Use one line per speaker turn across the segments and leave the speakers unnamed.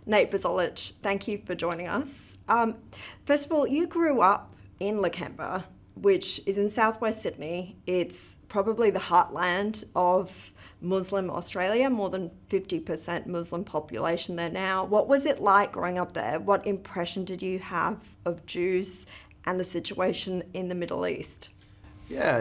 Nate Buzolic, thank you for joining us. First of all, you grew up in Lakemba, which is in southwest Sydney. It's probably the heartland of Muslim Australia, more than 50% Muslim population there now. What was it like growing up there? What impression did you have of Jews and the situation in the Middle East?
Yeah,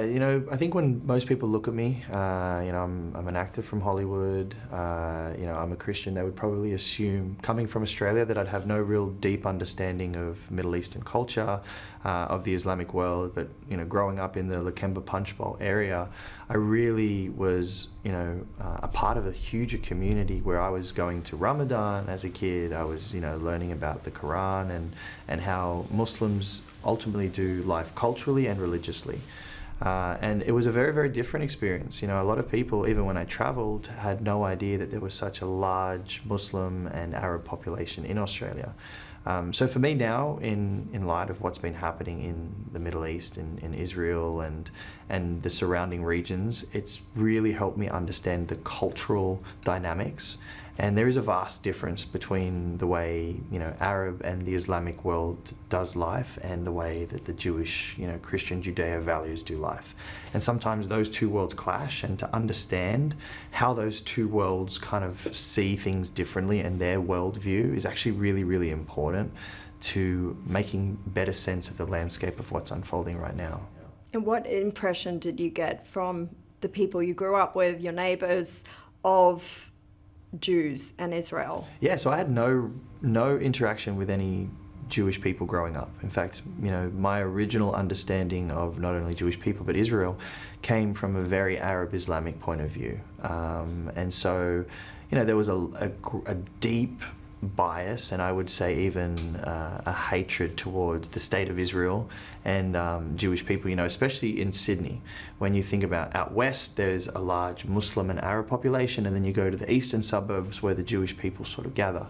I think when most people look at me, I'm an actor from Hollywood, I'm a Christian, they would probably assume, coming from Australia, that I'd have no real deep understanding of Middle Eastern culture, of the Islamic world. But, growing up in the Lakemba Punch Bowl area, I really was, a part of a huger community where I was going to Ramadan as a kid. I was, learning about the Quran and how Muslims ultimately do life culturally and religiously. And it was a very, very different experience. A lot of people, even when I traveled, had no idea that there was such a large Muslim and Arab population in Australia. So for me now, in light of what's been happening in the Middle East, in Israel and the surrounding regions, it's really helped me understand the cultural dynamics. And there is a vast difference between the way, Arab and the Islamic world does life and the way that the Jewish, Christian Judeo values do life. And sometimes those two worlds clash, and to understand how those two worlds kind of see things differently and their worldview is actually really, really important to making better sense of the landscape of what's unfolding right now.
And what impression did you get from the people you grew up with, your neighbours, of Jews and Israel?
Yeah, so I had no interaction with any Jewish people growing up. In fact, my original understanding of not only Jewish people but Israel came from a very Arab Islamic point of view. And so, there was a deep bias, and I would say even a hatred towards the state of Israel and Jewish people, especially in Sydney. When you think about out west, there's a large Muslim and Arab population, and then you go to the eastern suburbs where the Jewish people sort of gather.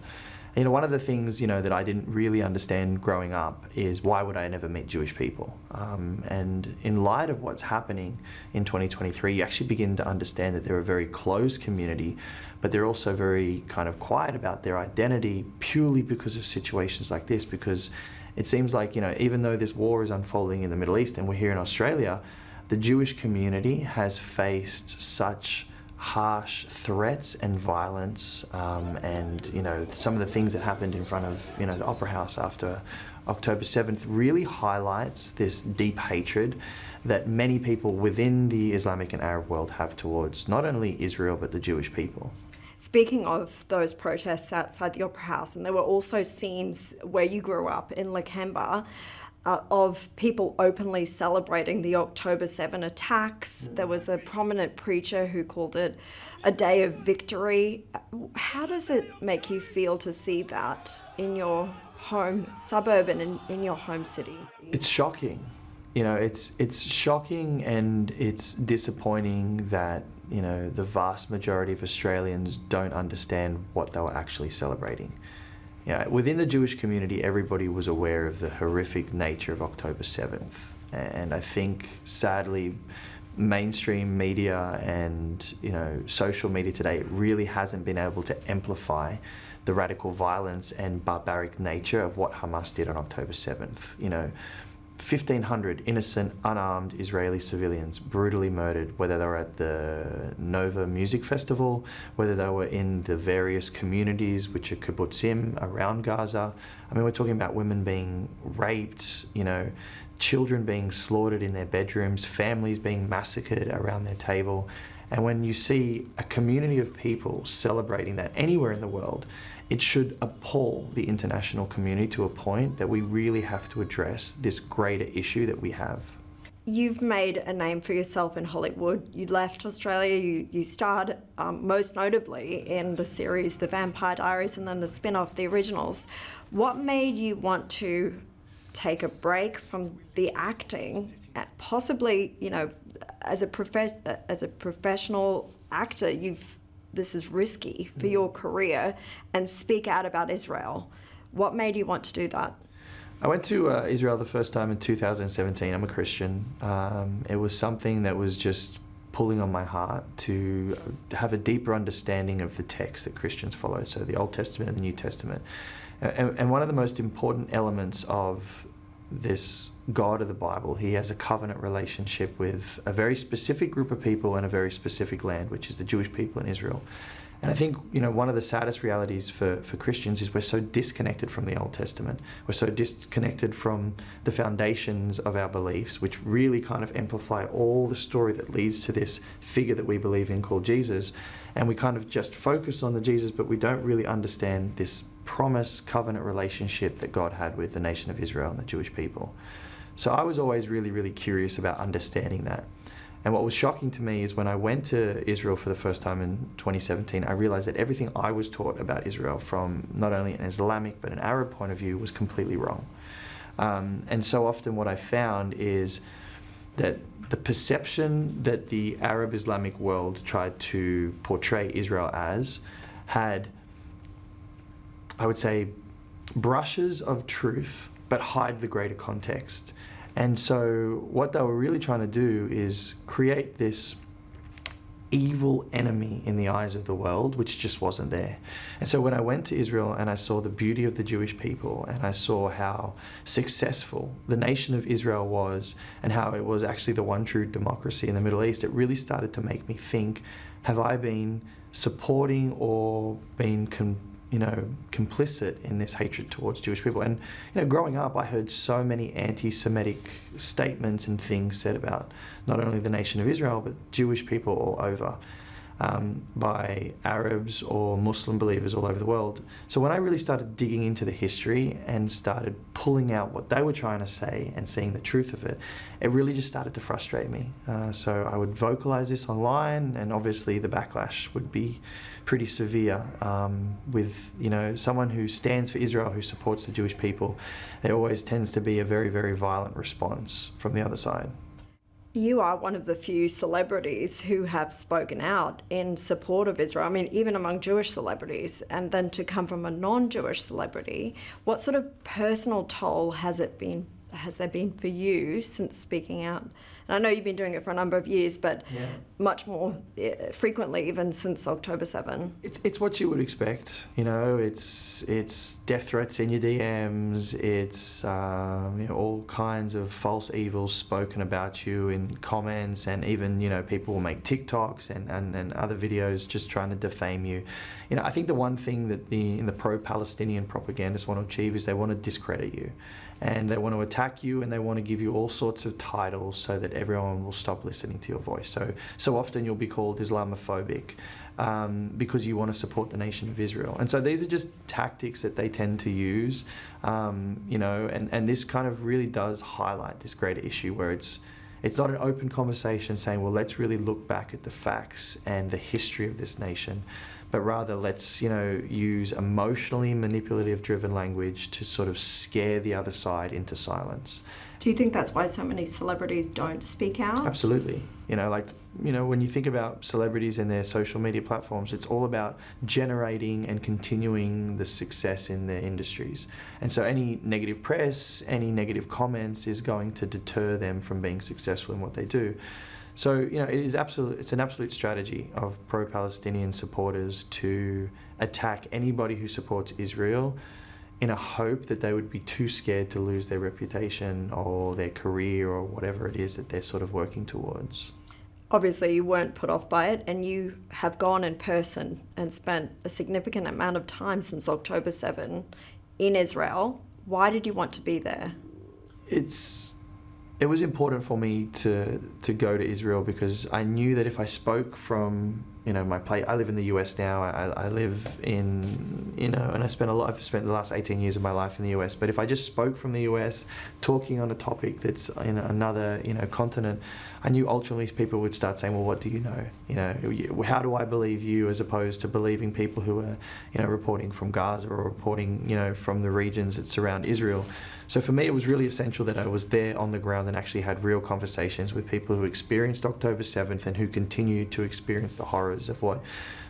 One of the things, that I didn't really understand growing up is why would I never meet Jewish people? And in light of what's happening in 2023, you actually begin to understand that they're a very closed community, but they're also very kind of quiet about their identity purely because of situations like this. Because it seems like, even though this war is unfolding in the Middle East and we're here in Australia, the Jewish community has faced such harsh threats and violence, and some of the things that happened in front of the Opera House after October 7th really highlights this deep hatred that many people within the Islamic and Arab world have towards not only Israel but the Jewish people.
Speaking of those protests outside the Opera House, and there were also scenes where you grew up in Lakemba, of people openly celebrating the October 7 attacks. There was a prominent preacher who called it a day of victory. How does it make you feel to see that in your home suburb and in your home city?
It's shocking. It's shocking, and it's disappointing that, the vast majority of Australians don't understand what they were actually celebrating. Within the Jewish community, everybody was aware of the horrific nature of October 7th. And I think, sadly, mainstream media and, social media today really hasn't been able to amplify the radical violence and barbaric nature of what Hamas did on October 7th. 1,500 innocent, unarmed Israeli civilians brutally murdered, whether they were at the Nova Music Festival, whether they were in the various communities, which are kibbutzim around Gaza. I mean, we're talking about women being raped, children being slaughtered in their bedrooms, families being massacred around their table. And when you see a community of people celebrating that anywhere in the world, it should appall the international community to a point that we really have to address this greater issue that we have.
You've made a name for yourself in Hollywood. You left Australia, you starred most notably in the series The Vampire Diaries and then the spin-off The Originals. What made you want to take a break from the acting, possibly, as a professional actor, this is risky for your career, and speak out about Israel? What made you want to do that?
I went to Israel the first time in 2017. I'm a Christian. It was something that was just pulling on my heart to have a deeper understanding of the text that Christians follow, so the Old Testament and the New Testament. And one of the most important elements of this God of the Bible, he has a covenant relationship with a very specific group of people and a very specific land, which is the Jewish people in Israel. And I think, one of the saddest realities for Christians is we're so disconnected from the Old Testament. We're so disconnected from the foundations of our beliefs, which really kind of amplify all the story that leads to this figure that we believe in called Jesus. And we kind of just focus on the Jesus, but we don't really understand this promise covenant relationship that God had with the nation of Israel and the Jewish people. So I was always really, really curious about understanding that. And what was shocking to me is when I went to Israel for the first time in 2017, I realized that everything I was taught about Israel from not only an Islamic but an Arab point of view was completely wrong. And so often what I found is that the perception that the Arab Islamic world tried to portray Israel as had, I would say, brushes of truth but hide the greater context. And so what they were really trying to do is create this evil enemy in the eyes of the world, which just wasn't there. And so when I went to Israel and I saw the beauty of the Jewish people, and I saw how successful the nation of Israel was, and how it was actually the one true democracy in the Middle East, it really started to make me think, have I been supporting or been complicit in this hatred towards Jewish people? And growing up, I heard so many anti-Semitic statements and things said about not only the nation of Israel but Jewish people all over, by Arabs or Muslim believers all over the world. So when I really started digging into the history and started pulling out what they were trying to say and seeing the truth of it, it really just started to frustrate me. So I would vocalize this online, and obviously the backlash would be pretty severe. With someone who stands for Israel, who supports the Jewish people, there always tends to be a very, very violent response from the other side.
You are one of the few celebrities who have spoken out in support of Israel. I mean, even among Jewish celebrities, and then to come from a non-Jewish celebrity, what sort of personal toll has there been for you since speaking out? And I know you've been doing it for a number of years, but much more frequently even since October 7.
It's what you would expect, it's death threats in your DMs, it's all kinds of false evils spoken about you in comments, and even people will make TikToks and other videos just trying to defame you. I think the one thing that the pro-Palestinian propagandists want to achieve is they want to discredit you. And they want to attack you, and they want to give you all sorts of titles so that everyone will stop listening to your voice. So often you'll be called Islamophobic because you want to support the nation of Israel. And so these are just tactics that they tend to use, and this kind of really does highlight this greater issue where it's not an open conversation saying, well, let's really look back at the facts and the history of this nation, but rather let's, use emotionally manipulative driven language to sort of scare the other side into silence.
Do you think that's why so many celebrities don't speak out?
Absolutely. When you think about celebrities and their social media platforms, it's all about generating and continuing the success in their industries. And so any negative press, any negative comments is going to deter them from being successful in what they do. So, it's an absolute strategy of pro-Palestinian supporters to attack anybody who supports Israel in a hope that they would be too scared to lose their reputation or their career or whatever it is that they're sort of working towards.
Obviously, you weren't put off by it, and you have gone in person and spent a significant amount of time since October 7 in Israel. Why did you want to be there?
It was important for me to go to Israel because I knew that if I spoke from my place, I live in the US now. I live in and I've spent the last 18 years of my life in the US. But if I just spoke from the US, talking on a topic that's in another continent, I knew ultimately people would start saying, well, what do you know? How do I believe you as opposed to believing people who are reporting from Gaza or reporting from the regions that surround Israel? So for me, it was really essential that I was there on the ground and actually had real conversations with people who experienced October 7th and who continue to experience the horrors of what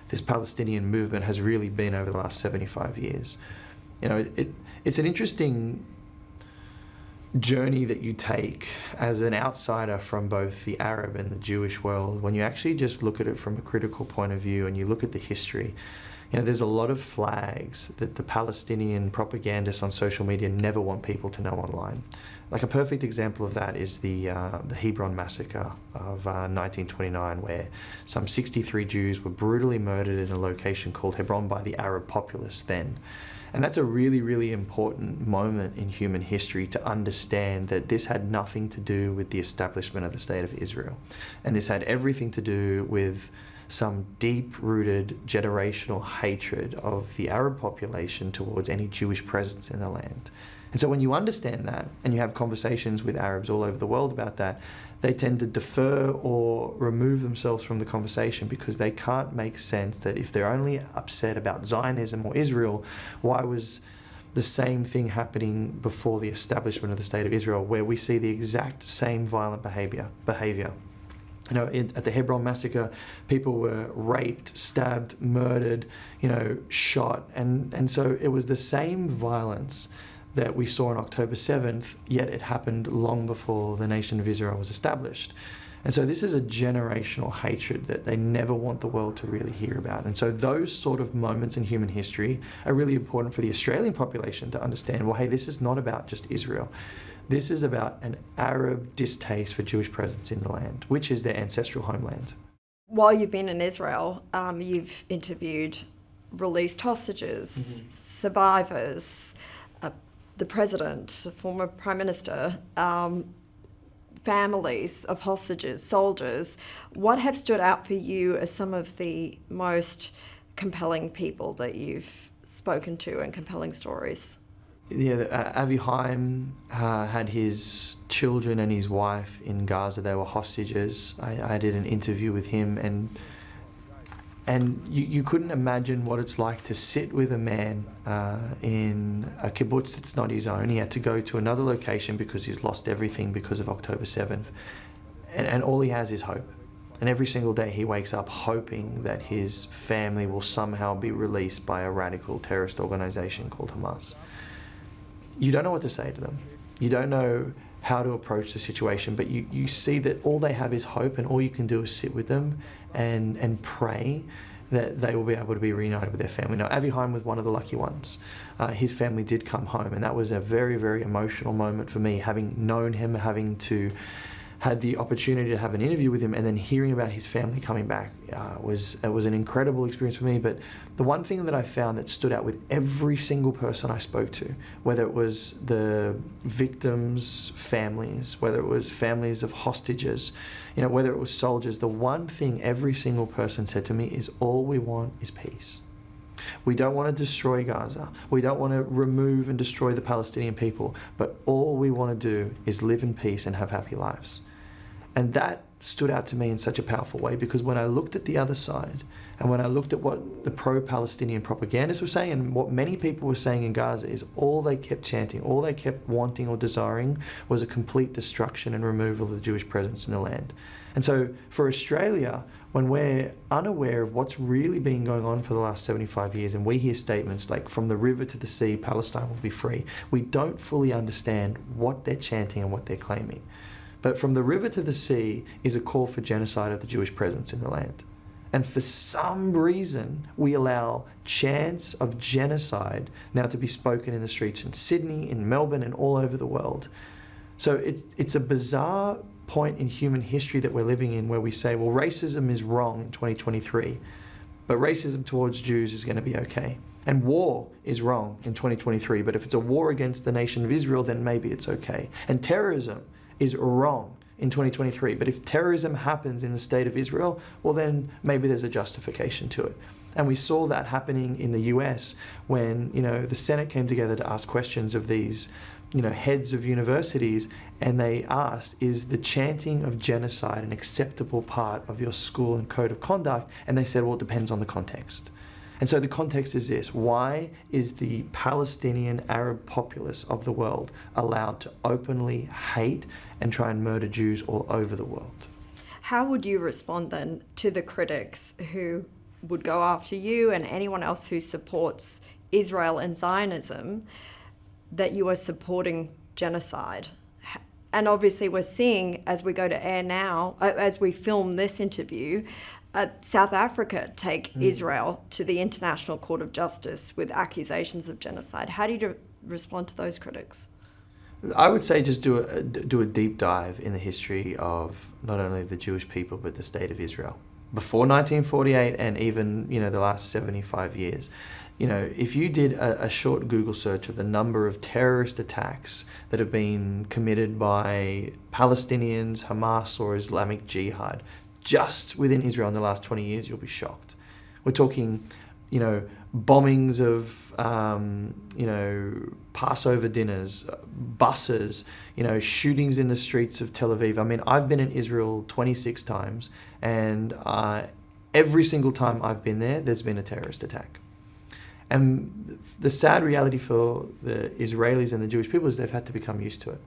this Palestinian movement has really been over the last 75 years. It's an interesting journey that you take as an outsider from both the Arab and the Jewish world, when you actually just look at it from a critical point of view and you look at the history, there's a lot of flags that the Palestinian propagandists on social media never want people to know online. Like a perfect example of that is the Hebron massacre of 1929, where some 63 Jews were brutally murdered in a location called Hebron by the Arab populace then. And that's a really, really important moment in human history to understand that this had nothing to do with the establishment of the State of Israel. And this had everything to do with some deep-rooted generational hatred of the Arab population towards any Jewish presence in the land. And so when you understand that, and you have conversations with Arabs all over the world about that, they tend to defer or remove themselves from the conversation because they can't make sense that if they're only upset about Zionism or Israel, why was the same thing happening before the establishment of the State of Israel, where we see the exact same violent behavior. At the Hebron massacre, people were raped, stabbed, murdered, shot. And so it was the same violence that we saw on October 7th, yet it happened long before the nation of Israel was established. And so this is a generational hatred that they never want the world to really hear about. And so those sort of moments in human history are really important for the Australian population to understand, well, hey, this is not about just Israel. This is about an Arab distaste for Jewish presence in the land, which is their ancestral homeland.
While you've been in Israel, you've interviewed released hostages, survivors, the president, former prime minister, families of hostages, soldiers. What have stood out for you as some of the most compelling people that you've spoken to and compelling stories?
Yeah, Avi Haim had his children and his wife in Gaza. They were hostages. I did an interview with him, and you couldn't imagine what it's like to sit with a man in a kibbutz that's not his own. He had to go to another location because he's lost everything because of October 7th. And all he has is hope. And every single day he wakes up hoping that his family will somehow be released by a radical terrorist organization called Hamas. You don't know what to say to them. You don't know how to approach the situation, but you see that all they have is hope, and all you can do is sit with them and pray that they will be able to be reunited with their family. Now, Avi Haim was one of the lucky ones. His family did come home, and that was a very, very emotional moment for me, having known him, had the opportunity to have an interview with him, and then hearing about his family coming back was an incredible experience for me. But the one thing that I found that stood out with every single person I spoke to, whether it was the victims' families, whether it was families of hostages, whether it was soldiers, the one thing every single person said to me is, all we want is peace. We don't want to destroy Gaza. We don't want to remove and destroy the Palestinian people, but all we want to do is live in peace and have happy lives. And that stood out to me in such a powerful way, because when I looked at the other side, and when I looked at what the pro-Palestinian propagandists were saying, and what many people were saying in Gaza, is all they kept chanting, all they kept wanting or desiring was a complete destruction and removal of the Jewish presence in the land. And so for Australia, when we're unaware of what's really been going on for the last 75 years, and we hear statements like, from the river to the sea, Palestine will be free, we don't fully understand what they're chanting and what they're claiming. But from the river to the sea is a call for genocide of the Jewish presence in the land. And for some reason, we allow chants of genocide now to be spoken in the streets in Sydney, in Melbourne, and all over the world. So it's a bizarre point in human history that we're living in, where we say, well, racism is wrong in 2023, but racism towards Jews is going to be okay. And war is wrong in 2023, but if it's a war against the nation of Israel, then maybe it's okay. And terrorism is wrong in 2023, but if terrorism happens in the state of Israel, well, then maybe there's a justification to it. And we saw that happening in the US when, the Senate came together to ask questions of these, heads of universities, and they asked, is the chanting of genocide an acceptable part of your school and code of conduct? And they said, well, it depends on the context. And so the context is this: why is the Palestinian Arab populace of the world allowed to openly hate and try and murder Jews all over the world?
How would you respond then to the critics who would go after you and anyone else who supports Israel and Zionism, that you are supporting genocide? And obviously we're seeing, as we go to air now, as we film this interview, South Africa take Israel to the International Court of Justice with accusations of genocide. How do you respond to those critics?
I would say just do a deep dive in the history of not only the Jewish people but the state of Israel before 1948 and even the last 75 years. If you did a short Google search of the number of terrorist attacks that have been committed by Palestinians, Hamas, or Islamic Jihad just within Israel in the last 20 years, you'll be shocked. We're talking, bombings of, Passover dinners, buses, shootings in the streets of Tel Aviv. I mean, I've been in Israel 26 times, and every single time I've been there, there's been a terrorist attack. And the sad reality for the Israelis and the Jewish people is they've had to become used to it.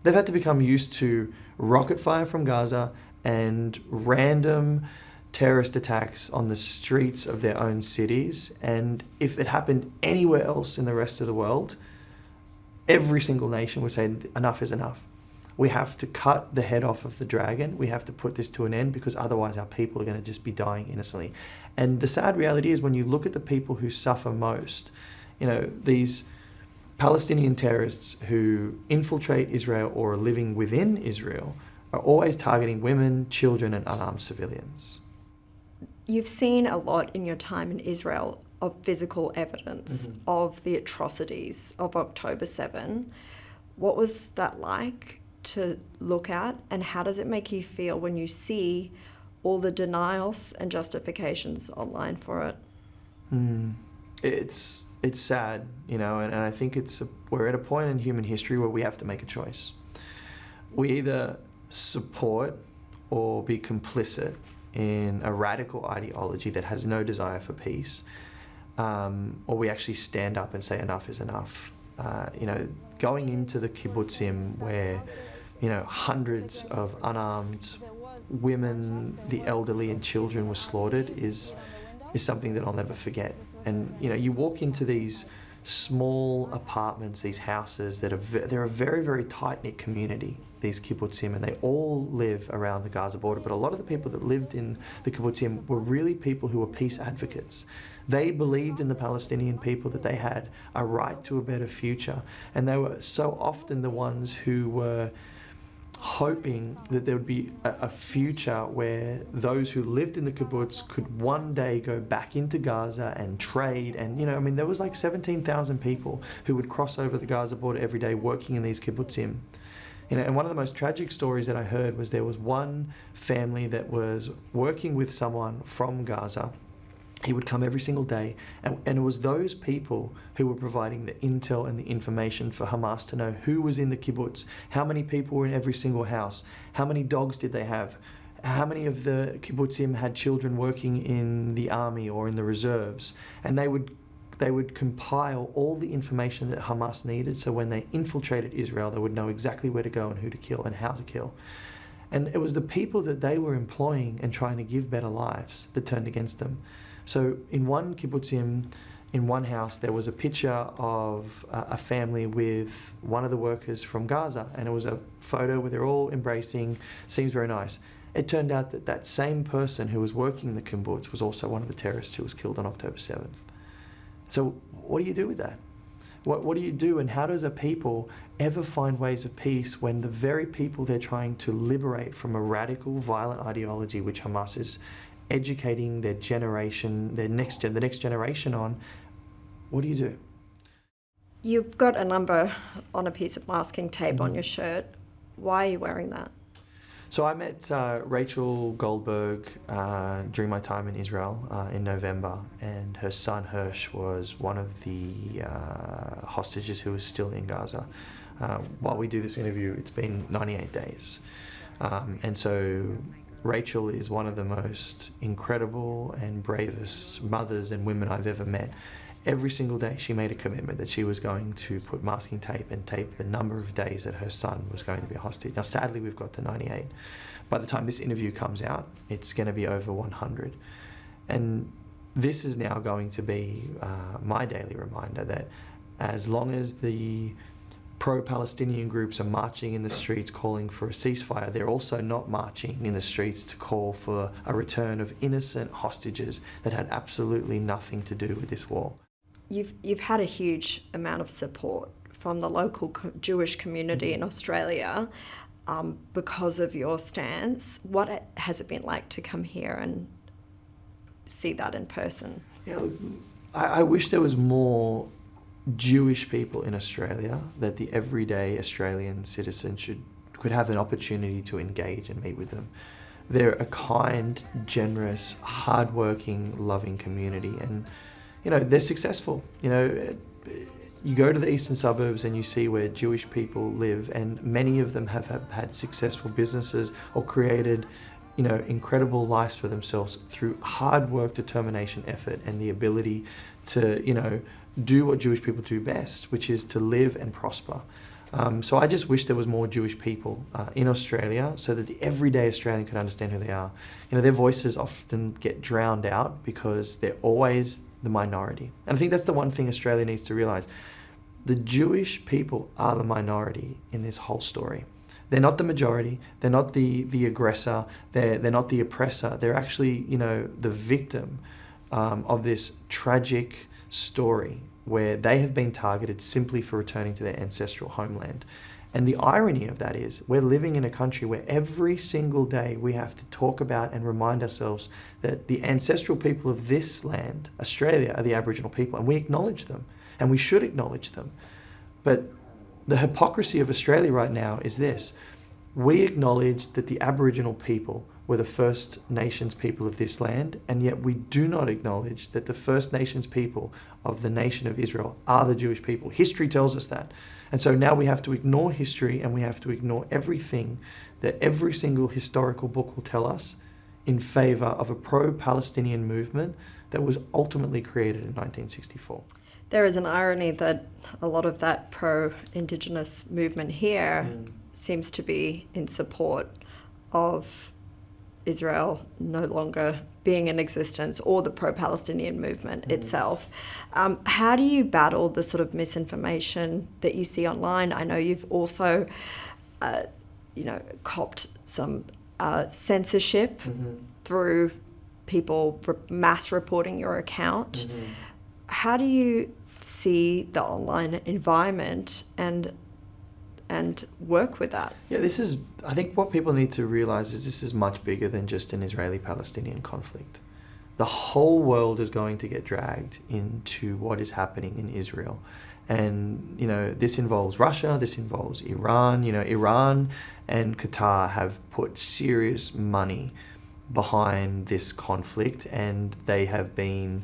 They've had to become used to rocket fire from Gaza and random terrorist attacks on the streets of their own cities. And if it happened anywhere else in the rest of the world, every single nation would say enough is enough. We have to cut the head off of the dragon. We have to put this to an end because otherwise our people are going to just be dying innocently. And the sad reality is when you look at the people who suffer most, these Palestinian terrorists who infiltrate Israel or are living within Israel are always targeting women, children, and unarmed civilians.
You've seen a lot in your time in Israel of physical evidence of the atrocities of October 7. What was that like to look at, and how does it make you feel when you see all the denials and justifications online for it?
It's sad, and I think we're at a point in human history where we have to make a choice. We either support or be complicit in a radical ideology that has no desire for peace, or we actually stand up and say enough is enough. Going into the kibbutzim where hundreds of unarmed women, the elderly, and children were slaughtered is something that I'll never forget. And you walk into these small apartments, these houses they're a very, very tight-knit community, these kibbutzim, and they all live around the Gaza border. But a lot of the people that lived in the kibbutzim were really people who were peace advocates. They believed in the Palestinian people, that they had a right to a better future, and they were so often the ones who were hoping that there would be a future where those who lived in the kibbutz could one day go back into Gaza and trade. And, there was like 17,000 people who would cross over the Gaza border every day working in these kibbutzim. And one of the most tragic stories that I heard was there was one family that was working with someone from Gaza. He would come every single day, and it was those people who were providing the intel and the information for Hamas to know who was in the kibbutz, how many people were in every single house, how many dogs did they have, how many of the kibbutzim had children working in the army or in the reserves. And they would compile all the information that Hamas needed, so when they infiltrated Israel, they would know exactly where to go and who to kill and how to kill. And it was the people that they were employing and trying to give better lives that turned against them. So in one kibbutzim, in one house, there was a picture of a family with one of the workers from Gaza, and it was a photo where they're all embracing, seems very nice. It turned out that that same person who was working in the kibbutz was also one of the terrorists who was killed on October 7th. So what do you do with that? What do you do, and how does a people ever find ways of peace when the very people they're trying to liberate from a radical, violent ideology, which Hamas is educating their generation, the next generation on, what do you do?
You've got a number on a piece of masking tape on your shirt. Why are you wearing that?
So I met Rachel Goldberg during my time in Israel in November, and her son Hirsch was one of the hostages who was still in Gaza. While we do this interview, it's been 98 days. And so Rachel is one of the most incredible and bravest mothers and women I've ever met. Every single day she made a commitment that she was going to put masking tape and tape the number of days that her son was going to be a hostage. Now sadly we've got to 98. By the time this interview comes out, it's going to be over 100. And this is now going to be my daily reminder that as long as the pro-Palestinian groups are marching in the streets calling for a ceasefire, they're also not marching in the streets to call for a return of innocent hostages that had absolutely nothing to do with this war.
You've had a huge amount of support from the local Jewish community in Australia because of your stance. What has it been like to come here and see that in person?
Yeah, look, I wish there was more Jewish people in Australia, that the everyday Australian citizen could have an opportunity to engage and meet with them. They're a kind, generous, hardworking, loving community, and they're successful. You go to the eastern suburbs and you see where Jewish people live, and many of them have had successful businesses or created incredible lives for themselves through hard work, determination, effort, and the ability to do what Jewish people do best, which is to live and prosper. So I just wish there was more Jewish people in Australia, so that the everyday Australian could understand who they are. Their voices often get drowned out because they're always the minority. And I think that's the one thing Australia needs to realise. The Jewish people are the minority in this whole story. They're not the majority, they're not the aggressor, they're not the oppressor. They're actually, the victim of this tragic story where they have been targeted simply for returning to their ancestral homeland. And the irony of that is we're living in a country where every single day we have to talk about and remind ourselves that the ancestral people of this land, Australia, are the Aboriginal people, and we acknowledge them, and we should acknowledge them. But the hypocrisy of Australia right now is this: we acknowledge that the Aboriginal people were the First Nations people of this land, and yet we do not acknowledge that the First Nations people of the nation of Israel are the Jewish people. History tells us that. And so now we have to ignore history, and we have to ignore everything that every single historical book will tell us in favour of a pro-Palestinian movement that was ultimately created in 1964.
There is an irony that a lot of that pro-Indigenous movement here seems to be in support of Israel no longer being in existence, or the pro-Palestinian movement itself. How do you battle the sort of misinformation that you see online? I know you've also, copped some censorship through people mass reporting your account. How do you see the online environment and work with that?
Yeah, I think what people need to realize is this is much bigger than just an Israeli-Palestinian conflict. The whole world is going to get dragged into what is happening in Israel. And, this involves Russia, this involves Iran. Iran and Qatar have put serious money behind this conflict, and they have been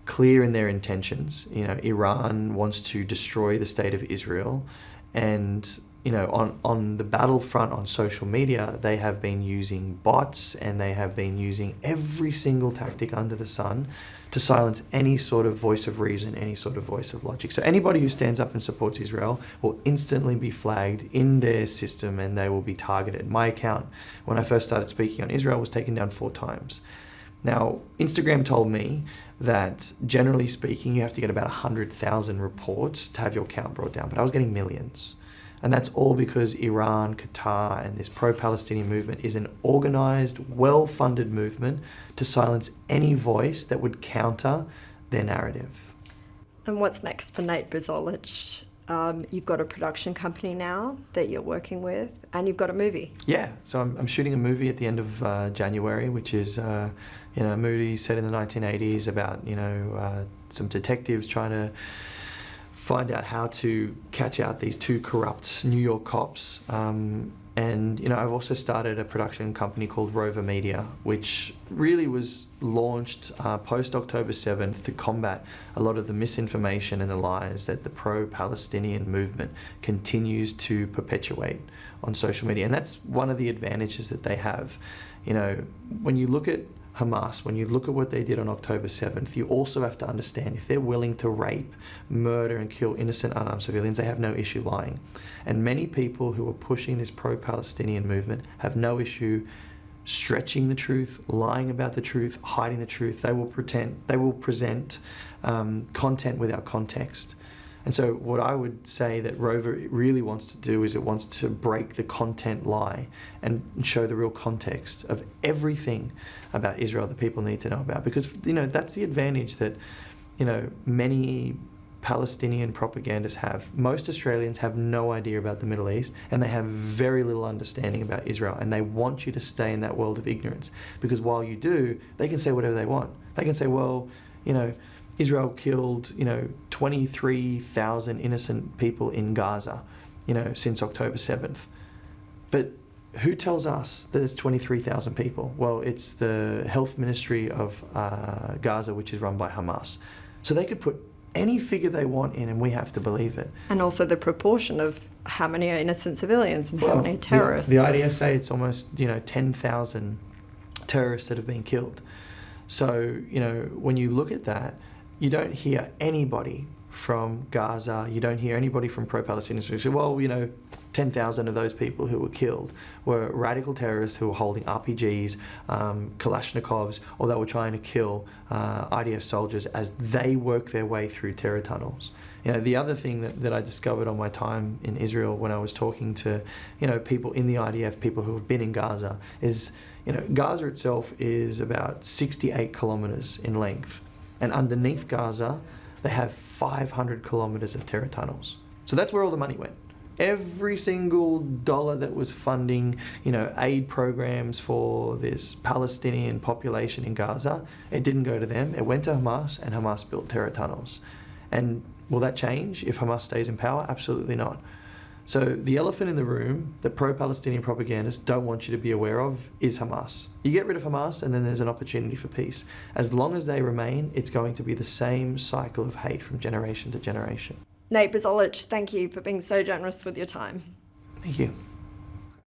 clear in their intentions. Iran wants to destroy the state of Israel. And, on the battlefront on social media, they have been using bots, and they have been using every single tactic under the sun to silence any sort of voice of reason, any sort of voice of logic. So anybody who stands up and supports Israel will instantly be flagged in their system, and they will be targeted. My account, when I first started speaking on Israel, was taken down 4 times. Now, Instagram told me that, generally speaking, you have to get about 100,000 reports to have your account brought down, but I was getting millions. And that's all because Iran, Qatar, and this pro-Palestinian movement is an organised, well-funded movement to silence any voice that would counter their narrative.
And what's next for Nate Buzolic? You've got a production company now that you're working with, and you've got a movie.
Yeah, so I'm shooting a movie at the end of January, which is a movie set in the 1980s about some detectives trying to find out how to catch out these 2 corrupt New York cops. And I've also started a production company called Rover Media, which really was launched post-October 7th to combat a lot of the misinformation and the lies that the pro-Palestinian movement continues to perpetuate on social media. And that's one of the advantages that they have. When you look at Hamas, when you look at what they did on October 7th, you also have to understand if they're willing to rape, murder, and kill innocent unarmed civilians, they have no issue lying. And many people who are pushing this pro-Palestinian movement have no issue stretching the truth, lying about the truth, hiding the truth. They will present content without context. And so what I would say that Rover really wants to do is it wants to break the content lie and show the real context of everything about Israel that people need to know about. Because, that's the advantage that, many Palestinian propagandists have. Most Australians have no idea about the Middle East, and they have very little understanding about Israel, and they want you to stay in that world of ignorance, because while you do, they can say whatever they want. They can say, well, Israel killed 23,000 innocent people in Gaza since October 7th. But who tells us that it's 23,000 people? Well, it's the health ministry of Gaza, which is run by Hamas. So they could put any figure they want in, and we have to believe it.
And also the proportion of how many are innocent civilians and how many terrorists.
The IDF say it's almost 10,000 terrorists that have been killed. So when you look at that, you don't hear anybody from Gaza, you don't hear anybody from pro-Palestinians who say, well, 10,000 of those people who were killed were radical terrorists who were holding RPGs, Kalashnikovs, or they were trying to kill IDF soldiers as they work their way through terror tunnels. The other thing that I discovered on my time in Israel when I was talking to, people in the IDF, people who have been in Gaza, is, Gaza itself is about 68 kilometers in length. And underneath Gaza, they have 500 kilometers of terror tunnels. So that's where all the money went. Every single dollar that was funding, aid programs for this Palestinian population in Gaza, it didn't go to them. It went to Hamas, and Hamas built terror tunnels. And will that change if Hamas stays in power? Absolutely not. So the elephant in the room that pro-Palestinian propagandists don't want you to be aware of is Hamas. You get rid of Hamas, and then there's an opportunity for peace. As long as they remain, it's going to be the same cycle of hate from generation to generation.
Nate Buzolic, thank you for being so generous with your time.
Thank you.